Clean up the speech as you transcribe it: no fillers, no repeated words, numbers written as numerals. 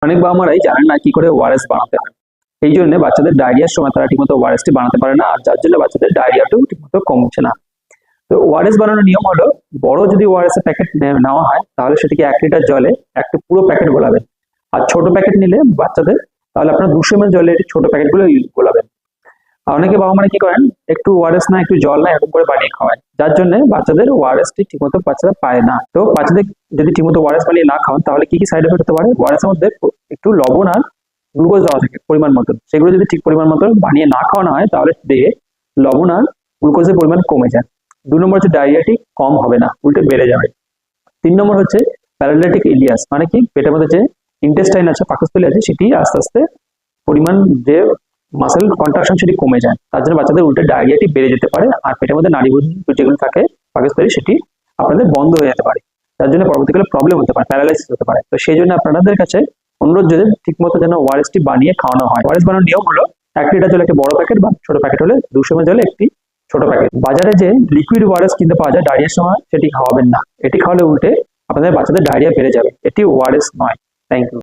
অনেক বাবা মারাই জানেন না কি করে ওআরএস বানাতে হয়। এই জন্য বাচ্চাদের ডায়রিয়ার সময় তারা ঠিকমতো ওআরএসটি বানাতে পারে না, আর যার জন্য বাচ্চাদের ডায়রিয়াটাও ঠিকমতো কমছে না। তো ওআরএস বানানোর নিয়ম হলো, বড় যদি ওআরএস এর প্যাকেট নেওয়া হয় তাহলে সেটিকে 1 লিটার জলে একটা পুরো প্যাকেট গোলাবেন। আর ছোট প্যাকেট নিলে বাচ্চাদের, তাহলে আপনার 200 ml জলে ছোট প্যাকেটগুলো গোলাবেন। আর অনেকে বাবা মারা কি করেন, একটু ওআরএস না একটু জল না এরকম করে বানিয়ে খাওয়ায়, যার জন্য বাচ্চাদের ওআরএসটি ঠিকমতো বাচ্চারা পায় না। তো বাচ্চাদের যদি ঠিকমতো ওআরএস বানিয়ে না খাওয়ান তাহলে কি কি সাইড এফেক্ট হতে পারে? ওআরএস এর মধ্যে একটু লবণ আর গ্লুকোজ দেওয়া থাকে পরিমাণ মতো, সেগুলো যদি ঠিক পরিমাণ মতো বানিয়ে না খাওয়ানো হয় তাহলে দেহে লবণ আর গ্লুকোজের পরিমাণ কমে যায়। 2 নম্বর হচ্ছে ডায়রিয়াটি কম হবে না, উল্টে বেড়ে যাবে। 3 নম্বর হচ্ছে প্যারালাইটিক ইলিয়াস, মানে কি পেটের মধ্যে যে ইন্টেস্টাইন আছে, পাকস্থলী আছে, সেটি আস্তে আস্তে পরিমাণ যে মাসেল কন্ট্রাকশন সেটি কমে যায়, তার জন্য বাচ্চাদের উল্টে ডায়রিয়াটি বেড়ে যেতে পারে, আর পেটের মধ্যে নাড়িভুড়ি যেগুলো থাকে পাকস্থলী সেটি আপনাদের বন্ধ হয়ে যেতে পারে, তার জন্য পরবর্তীকালে প্রবলেম হতে পারে, প্যারালাইসিস হতে পারে। তো সেই জন্য আপনাদের কাছে অনুরোধ, যদি ঠিকমতো যেন ওআরএসটি বানিয়ে খাওয়ানো হয়। ওআরএস বানানোর নিয়ম হলো, 1 লিটার জলে একটি বড় প্যাকেট, বা ছোট প্যাকেট হলে 200 ml জলে একটি ছোট প্যাকেট। বাজারে যে লিকুইড ওআরএস কিনতে পাওয়া যায় ডায়রিয়ার সময়, সেটি খাওয়াবেন না। এটি খাওয়ালে উল্টে আপনাদের বাচ্চাদের ডায়রিয়া বেড়ে যাবে, এটি ওআরএস নয়। Thank you.